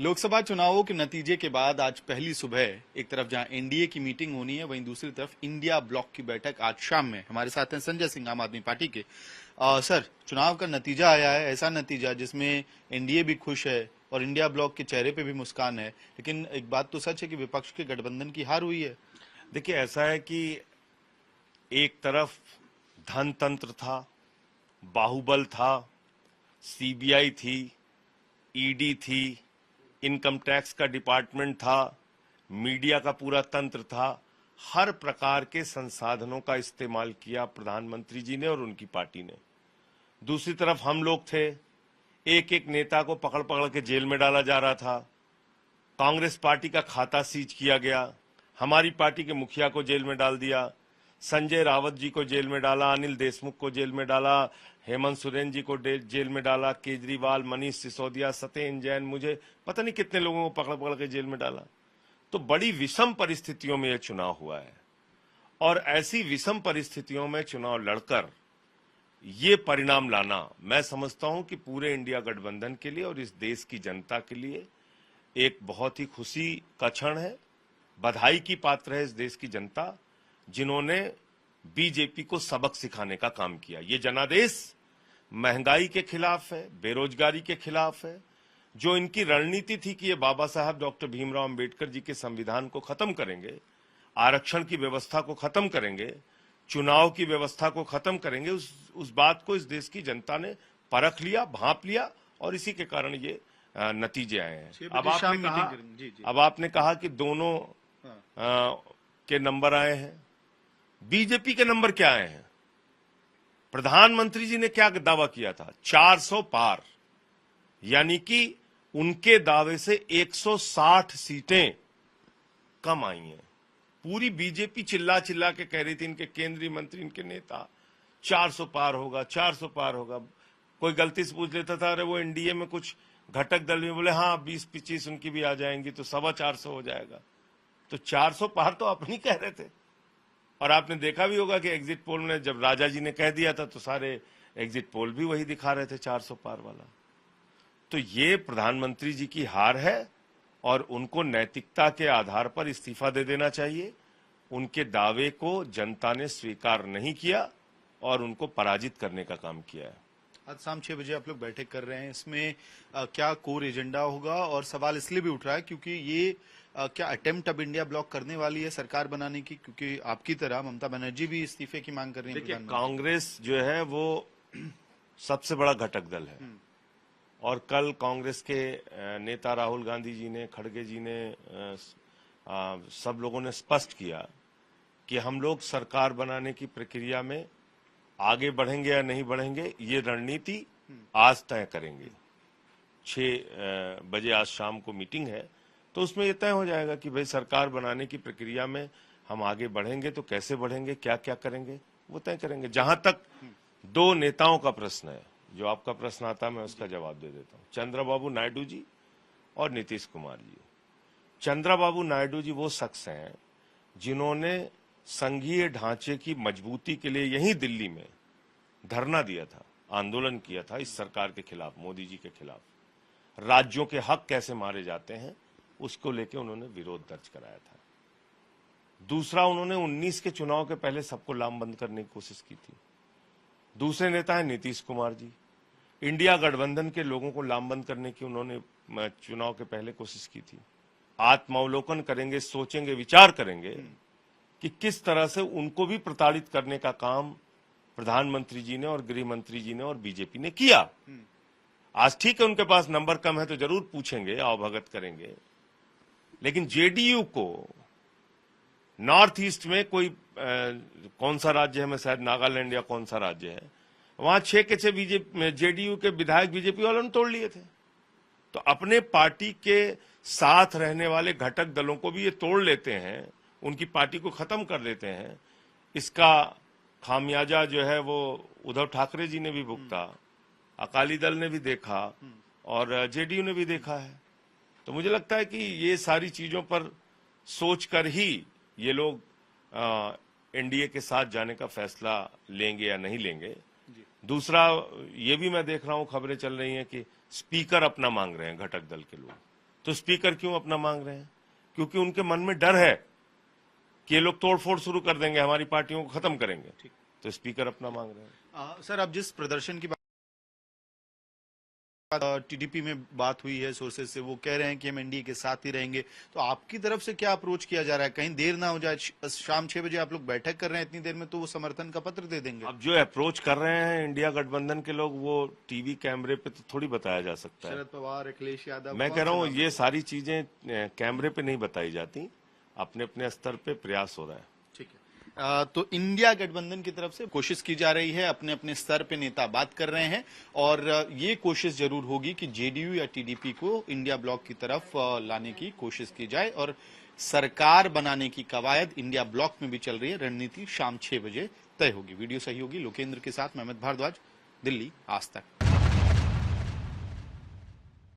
लोकसभा चुनावों के नतीजे के बाद आज पहली सुबह एक तरफ जहां एनडीए की मीटिंग होनी है, वहीं दूसरी तरफ इंडिया ब्लॉक की बैठक आज शाम में। हमारे साथ हैं संजय सिंह, आम आदमी पार्टी के। सर, चुनाव का नतीजा आया है, ऐसा नतीजा जिसमें एनडीए भी खुश है और इंडिया ब्लॉक के चेहरे पे भी मुस्कान है, लेकिन एक बात तो सच है कि विपक्ष के गठबंधन की हार हुई है। देखिए, ऐसा है कि एक तरफ धनतंत्र था, बाहुबल था, सीबीआई थी, ईडी थी, इनकम टैक्स का डिपार्टमेंट था, मीडिया का पूरा तंत्र था। हर प्रकार के संसाधनों का इस्तेमाल किया प्रधानमंत्री जी ने और उनकी पार्टी ने। दूसरी तरफ हम लोग थे, एक एक नेता को पकड़ पकड़ के जेल में डाला जा रहा था। कांग्रेस पार्टी का खाता सीज किया गया, हमारी पार्टी के मुखिया को जेल में डाल दिया, संजय रावत जी को जेल में डाला, अनिल देशमुख को जेल में डाला, हेमंत सोरेन जी को जेल में डाला, केजरीवाल, मनीष सिसोदिया, सत्येंद्र जैन, मुझे पता नहीं कितने लोगों को पकड़ पकड़ के जेल में डाला। तो बड़ी विषम परिस्थितियों में यह चुनाव हुआ है और ऐसी विषम परिस्थितियों में चुनाव लड़कर ये परिणाम लाना, मैं समझता हूं कि पूरे इंडिया गठबंधन के लिए और इस देश की जनता के लिए एक बहुत ही खुशी का क्षण है। बधाई की पात्र है इस देश की जनता, जिन्होंने बीजेपी को सबक सिखाने का काम किया। ये जनादेश महंगाई के खिलाफ है, बेरोजगारी के खिलाफ है। जो इनकी रणनीति थी कि ये बाबा साहब डॉक्टर भीमराव अंबेडकर जी के संविधान को खत्म करेंगे, आरक्षण की व्यवस्था को खत्म करेंगे, चुनाव की व्यवस्था को खत्म करेंगे, उस बात को इस देश की जनता ने परख लिया, भांप लिया और इसी के कारण ये नतीजे आए हैं। अब आपने कहा कि दोनों के नंबर आए हैं। बीजेपी के नंबर क्या आए हैं? प्रधानमंत्री जी ने क्या दावा किया था? 400 पार, यानी कि उनके दावे से 160 सीटें कम आई हैं। पूरी बीजेपी चिल्ला चिल्ला के कह रही थी, इनके केंद्रीय मंत्री, इनके नेता, 400 पार होगा, 400 पार होगा। कोई गलती से पूछ लेता था, अरे वो एनडीए में कुछ घटक दल में, बोले हाँ 20-25 उनकी भी आ जाएंगी तो 425 हो जाएगा। तो 400 पार तो अपनी कह रहे थे। और आपने देखा भी होगा कि एग्जिट पोल में जब राजा जी ने कह दिया था तो सारे एग्जिट पोल भी वही दिखा रहे थे, 400 पार वाला। तो ये प्रधानमंत्री जी की हार है और उनको नैतिकता के आधार पर इस्तीफा दे देना चाहिए। उनके दावे को जनता ने स्वीकार नहीं किया और उनको पराजित करने का काम किया है। आज शाम 6 बजे आप लोग बैठक कर रहे हैं, इसमें क्या कोर एजेंडा होगा? और सवाल इसलिए भी उठ रहा है क्योंकि ये क्या अटेम्प्ट अब इंडिया ब्लॉक करने वाली है सरकार बनाने की? क्योंकि आपकी तरह ममता बनर्जी भी इस्तीफे की मांग कर रही है। देखिए, कांग्रेस जो है वो सबसे बड़ा घटक दल है और कल कांग्रेस के नेता राहुल गांधी जी ने, खड़गे जी ने, सब लोगों ने स्पष्ट किया कि हम लोग सरकार बनाने की प्रक्रिया में आगे बढ़ेंगे या नहीं बढ़ेंगे, ये रणनीति आज तय करेंगे। 6 बजे आज शाम को मीटिंग है, तो उसमें ये तय हो जाएगा कि भाई सरकार बनाने की प्रक्रिया में हम आगे बढ़ेंगे तो कैसे बढ़ेंगे, क्या क्या करेंगे, वो तय करेंगे। जहां तक 2 नेताओं का प्रश्न है, जो आपका प्रश्न आता है मैं उसका जवाब दे देता हूं। चंद्रबाबू नायडू जी और नीतीश कुमार जी। चंद्रबाबू नायडू जी वो शख्स हैं जिन्होंने संघीय ढांचे की मजबूती के लिए यहीं दिल्ली में धरना दिया था, आंदोलन किया था इस सरकार के खिलाफ, मोदी जी के खिलाफ। राज्यों के हक कैसे मारे जाते हैं उसको लेकर उन्होंने विरोध दर्ज कराया था। दूसरा, उन्होंने 19 के चुनाव के पहले सबको लामबंद करने की कोशिश की थी। दूसरे नेता है नीतीश कुमार जी। इंडिया गठबंधन के लोगों को लामबंद करने की उन्होंने चुनाव के पहले कोशिश की थी। आत्मावलोकन करेंगे, सोचेंगे, विचार करेंगे कि किस तरह से उनको भी प्रताड़ित करने का काम प्रधानमंत्री जी ने और गृह मंत्री जी ने और बीजेपी ने किया। आज ठीक है उनके पास नंबर कम है तो जरूर पूछेंगे, आवभगत करेंगे, लेकिन जेडीयू को नॉर्थ ईस्ट में कोई कौन सा राज्य है, मैं शायद नागालैंड या कौन सा राज्य है, वहां 6 के 6 जेडीयू के विधायक बीजेपी वालों ने तोड़ लिए थे। तो अपने पार्टी के साथ रहने वाले घटक दलों को भी ये तोड़ लेते हैं, उनकी पार्टी को खत्म कर देते हैं। इसका खामियाजा जो है वो उद्धव ठाकरे जी ने भी भुगता, अकाली दल ने भी देखा और जेडीयू ने भी देखा है। तो मुझे लगता है कि ये सारी चीजों पर सोचकर ही ये लोग एनडीए के साथ जाने का फैसला लेंगे या नहीं लेंगे। दूसरा, ये भी मैं देख रहा हूं, खबरें चल रही हैं कि स्पीकर अपना मांग रहे हैं घटक दल के लोग। तो स्पीकर क्यों अपना मांग रहे हैं? क्योंकि उनके मन में डर है कि ये लोग तोड़फोड़ शुरू कर देंगे, हमारी पार्टियों को खत्म करेंगे, तो स्पीकर अपना मांग रहे हैं। सर, अब जिस प्रदर्शन की बात टीडीपी में बात हुई है सोर्सेज से, वो कह रहे हैं कि हम एनडीए के साथ ही रहेंगे, तो आपकी तरफ से क्या अप्रोच किया जा रहा है? कहीं देर ना हो जाए, शाम 6 बजे आप लोग बैठक कर रहे हैं, इतनी देर में तो वो समर्थन का पत्र दे देंगे। अब जो अप्रोच कर रहे हैं इंडिया गठबंधन के लोग, वो टीवी कैमरे पे तो थोड़ी बताया जा सकता है। शरद पवार, अखिलेश यादव, मैं कह रहा हूँ ये सारी चीजें कैमरे पे नहीं बताई जाती, अपने अपने स्तर पे प्रयास हो रहा है। ठीक है। तो इंडिया गठबंधन की तरफ से कोशिश की जा रही है, अपने अपने स्तर पे नेता बात कर रहे हैं, और ये कोशिश जरूर होगी कि जेडीयू या टीडीपी को इंडिया ब्लॉक की तरफ लाने की कोशिश की जाए, और सरकार बनाने की कवायद इंडिया ब्लॉक में भी चल रही है। रणनीति शाम 6 बजे तय होगी। वीडियो सहयोगी लोकेंद्र के साथ मैं अमित भारद्वाज, दिल्ली, आज तक।